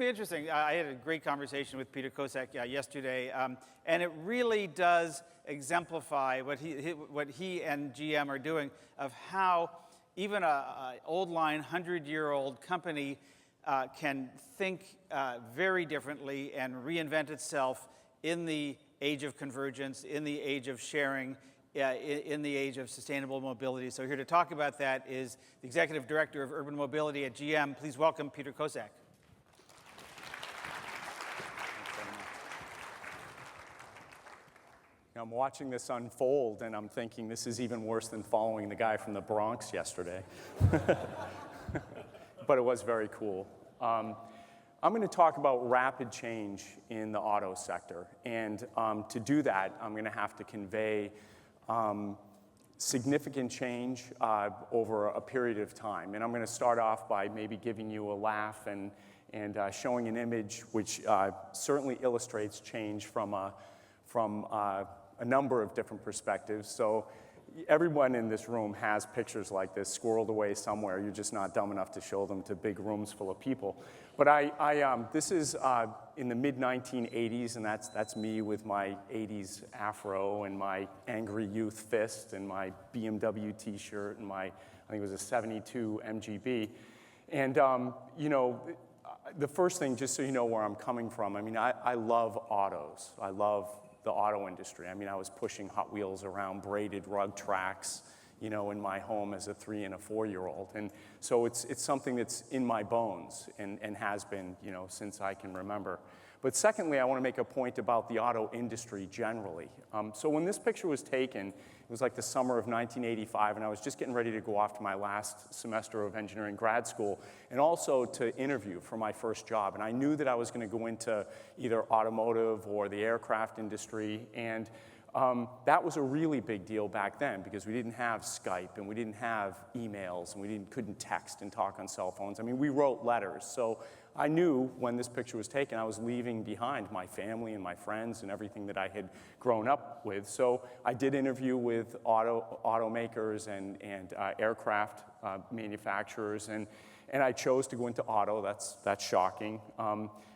going to be interesting. I had a great conversation with Peter Kosak yesterday, and it really does exemplify what he and GM are doing of how even an old line, 100-year-old company can think very differently and reinvent itself in the age of convergence, in the age of sharing, in the age of sustainable mobility. So here to talk about that is the Executive Director of Urban Mobility at GM. Please welcome Peter Kosak. I'm watching this unfold, and I'm thinking this is even worse than following the guy from the Bronx yesterday. But it was very cool. I'm going to talk about rapid change in the auto sector. And to do that, I'm going to have to convey significant change over a period of time. And I'm going to start off by maybe giving you a laugh and showing an image which certainly illustrates change from a number of different perspectives. So everyone in this room has pictures like this squirreled away somewhere. You're just not dumb enough to show them to big rooms full of people. But this is in the mid-1980s, and that's me with my 80s afro and my angry youth fist and my BMW T-shirt and my, I think it was a 72 MGB. And, you know, the first thing, just so you know where I'm coming from, I mean, I love autos. I love the auto industry. I mean, I was pushing Hot Wheels around braided rug tracks, you know, in my home as a 3- and 4-year-old. And so it's something that's in my bones and has been, you know, since I can remember. But secondly, I want to make a point about the auto industry generally. So when this picture was taken, it was like the summer of 1985, and I was just getting ready to go off to my last semester of engineering grad school, and also to interview for my first job. And I knew that I was going to go into either automotive or the aircraft industry, and that was a really big deal back then because we didn't have Skype and we didn't have emails and we couldn't text and talk on cell phones. I mean, we wrote letters. So I knew when this picture was taken, I was leaving behind my family and my friends and everything that I had grown up with. So I did interview with automakers and aircraft manufacturers, and I chose to go into auto. That's shocking.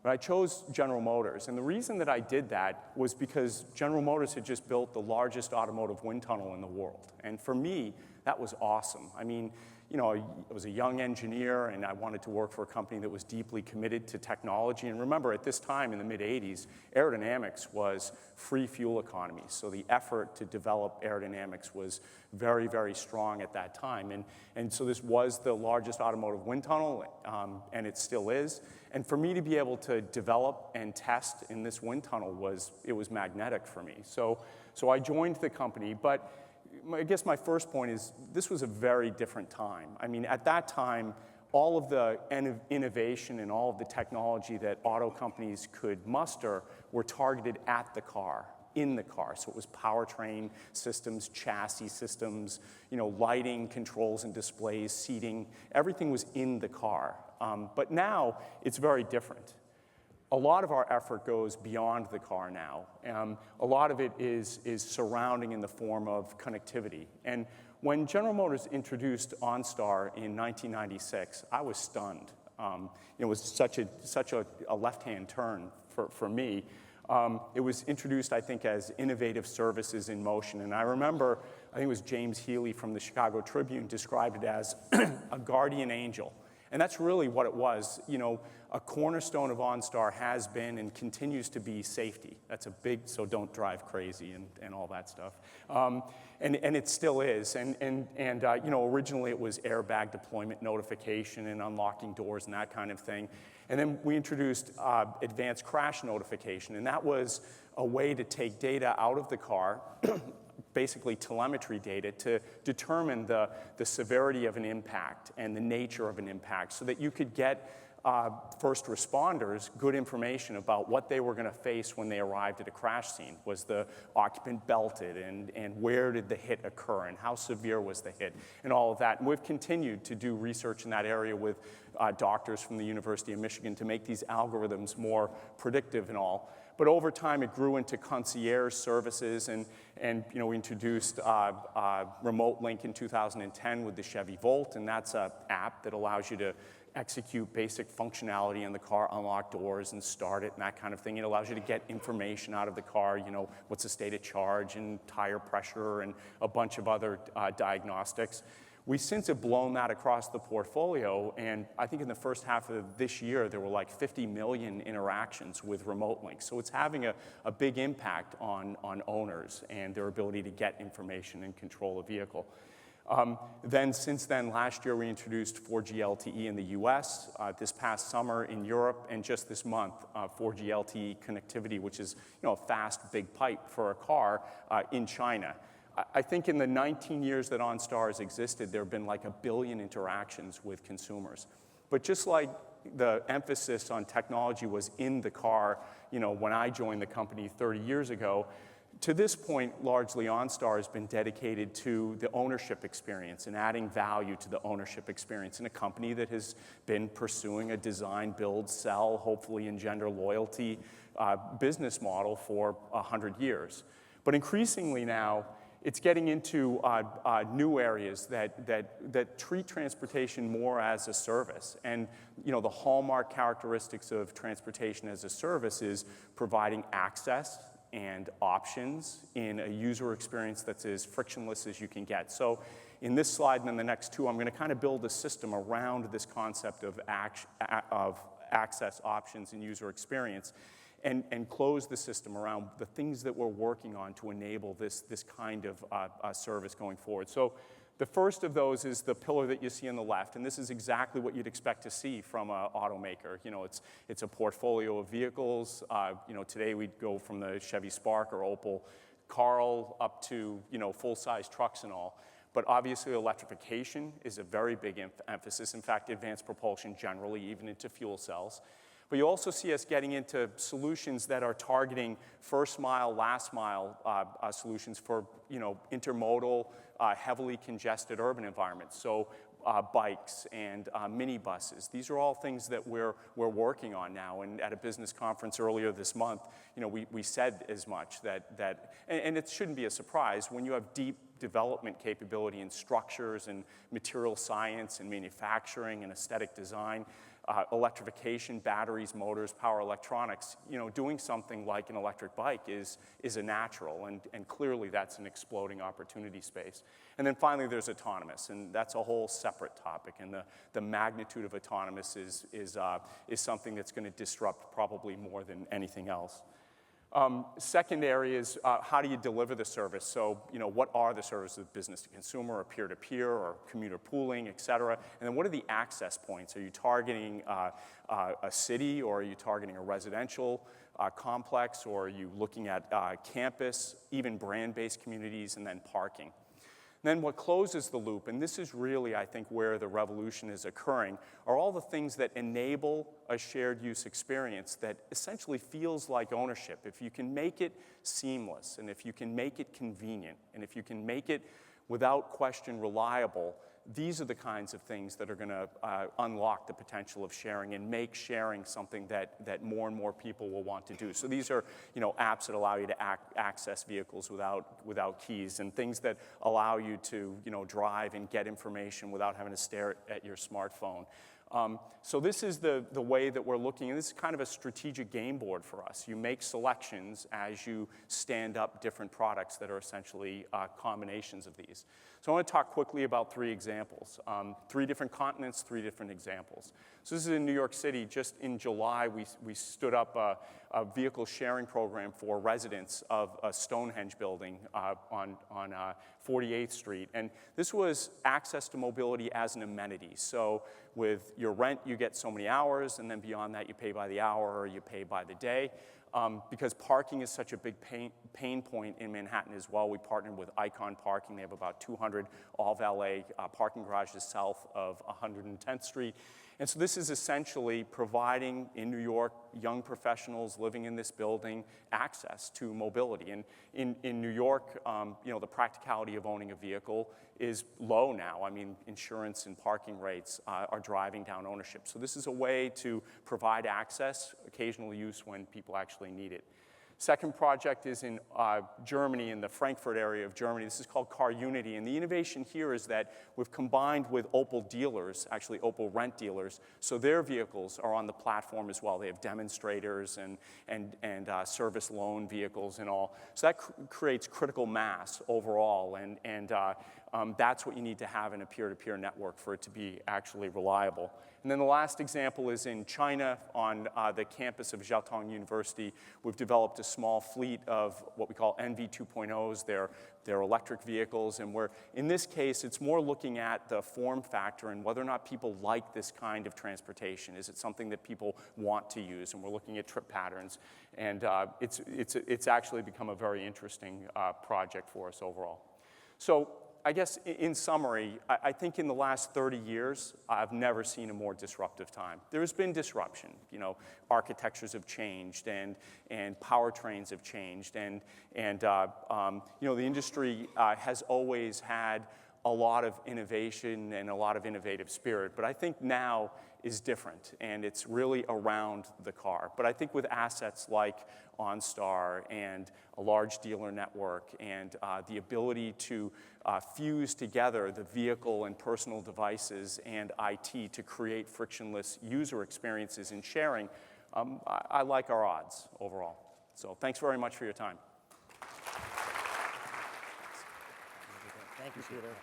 But I chose General Motors, and the reason that I did that was because General Motors had just built the largest automotive wind tunnel in the world. And for me, that was awesome. I mean, you know, I was a young engineer, and I wanted to work for a company that was deeply committed to technology. And remember, at this time in the mid-'80s, aerodynamics was free fuel economy. So the effort to develop aerodynamics was very, very strong at that time. And so this was the largest automotive wind tunnel, and it still is. And for me to be able to develop and test in this wind tunnel was magnetic for me. So I joined the company, but I guess my first point is this was a very different time. I mean, at that time, all of the innovation and all of the technology that auto companies could muster were targeted at the car, in the car. So it was powertrain systems, chassis systems, you know, lighting, controls and displays, seating. Everything was in the car. But now it's very different. A lot of our effort goes beyond the car now. A lot of it is surrounding in the form of connectivity. And when General Motors introduced OnStar in 1996, I was stunned. It was such a left-hand turn for me. It was introduced, I think, as innovative services in motion. And I remember, I think it was James Healy from the Chicago Tribune described it as a guardian angel. And that's really what it was. You know, a cornerstone of OnStar has been and continues to be safety. That's a big, so don't drive crazy and all that stuff. And it still is. And you know, originally it was airbag deployment notification and unlocking doors and that kind of thing. And then we introduced advanced crash notification, and that was a way to take data out of the car, basically telemetry data, to determine the severity of an impact and the nature of an impact so that you could get first responders good information about what they were going to face when they arrived at a crash scene. Was the occupant belted, and where did the hit occur, and how severe was the hit, and all of that. And we've continued to do research in that area with doctors from the University of Michigan to make these algorithms more predictive and all. But over time, it grew into concierge services, and we introduced Remote Link in 2010 with the Chevy Volt, and that's an app that allows you to execute basic functionality in the car, unlock doors and start it and that kind of thing. It allows you to get information out of the car, what's the state of charge and tire pressure and a bunch of other diagnostics. We since have blown that across the portfolio, and I think in the first half of this year, there were like 50 million interactions with Remote Link. So it's having a big impact on owners and their ability to get information and control a vehicle. Since then, last year, we introduced 4G LTE in the US, this past summer in Europe, and just this month, 4G LTE connectivity, which is a fast, big pipe for a car in China. I think in the 19 years that OnStar has existed, there have been like 1 billion interactions with consumers. But just like the emphasis on technology was in the car, when I joined the company 30 years ago, to this point, largely OnStar has been dedicated to the ownership experience and adding value to the ownership experience in a company that has been pursuing a design, build, sell, hopefully engender loyalty business model for 100 years. But increasingly now, it's getting into new areas that treat transportation more as a service. And the hallmark characteristics of transportation as a service is providing access and options in a user experience that's as frictionless as you can get. So in this slide and in the next two, I'm going to kind of build a system around this concept of access, options, and user experience, and close the system around the things that we're working on to enable this kind of service going forward. So the first of those is the pillar that you see on the left, and this is exactly what you'd expect to see from an automaker. It's a portfolio of vehicles. Today we'd go from the Chevy Spark or Opel Karl up to full-size trucks and all. But obviously electrification is a very big emphasis. In fact, advanced propulsion generally, even into fuel cells. But you also see us getting into solutions that are targeting first mile, last mile solutions for intermodal, heavily congested urban environments. So bikes and minibuses. These are all things that we're working on now. And at a business conference earlier this month, we said as much and it shouldn't be a surprise when you have deep development capability in structures and material science and manufacturing and aesthetic design. Electrification, batteries, motors, power electronics, doing something like an electric bike is a natural, and clearly that's an exploding opportunity space. And then finally, there's autonomous, and that's a whole separate topic, and the magnitude of autonomous is something that's going to disrupt probably more than anything else. Second area is how do you deliver the service? So, what are the services of business to consumer or peer-to-peer or commuter pooling, et cetera? And then what are the access points? Are you targeting a city, or are you targeting a residential complex, or are you looking at campus, even brand-based communities, and then parking? Then what closes the loop, and this is really, I think, where the revolution is occurring, are all the things that enable a shared use experience that essentially feels like ownership. If you can make it seamless, and if you can make it convenient, and if you can make it without question reliable, these are the kinds of things that are going to unlock the potential of sharing and make sharing something that more and more people will want to do. So these are apps that allow you to access vehicles without keys, and things that allow you to drive and get information without having to stare at your smartphone. So this is the way that we're looking, and this is kind of a strategic game board for us. You make selections as you stand up different products that are essentially combinations of these. So I want to talk quickly about 3 examples. 3 different continents, 3 different examples. So this is in New York City. Just in July, we stood up a vehicle sharing program for residents of a Stonehenge building on 48th Street. And this was access to mobility as an amenity. So with your rent, you get so many hours, and then beyond that, you pay by the hour or you pay by the day. Because parking is such a big pain point in Manhattan as well, we partnered with Icon Parking. They have about 200 all-valet parking garages south of 110th Street. And so this is essentially providing, in New York, young professionals living in this building access to mobility. And in New York, the practicality of owning a vehicle is low now. I mean, insurance and parking rates are driving down ownership. So this is a way to provide access, occasional use when people actually need it. Second project is in Germany, in the Frankfurt area of Germany. This is called Car Unity, and the innovation here is that we've combined with Opel dealers, actually Opel rent dealers, so their vehicles are on the platform as well. They have demonstrators and service loan vehicles and all. So that creates critical mass overall, and that's what you need to have in a peer-to-peer network for it to be actually reliable. And then the last example is in China on the campus of Jiaotong University. We've developed a small fleet of what we call NV 2.0s. They're electric vehicles, and in this case, it's more looking at the form factor and whether or not people like this kind of transportation. Is it something that people want to use? And we're looking at trip patterns, and it's actually become a very interesting project for us overall. So I guess in summary, I think in the last 30 years, I've never seen a more disruptive time. There has been disruption. You know, architectures have changed, and powertrains have changed, and you know, the industry has always had a lot of innovation and a lot of innovative spirit. But I think now is different, and it's really around the car. But I think with assets like OnStar and a large dealer network and the ability to fuse together the vehicle and personal devices and IT to create frictionless user experiences in sharing, I like our odds overall. So thanks very much for your time. Thank you, Peter.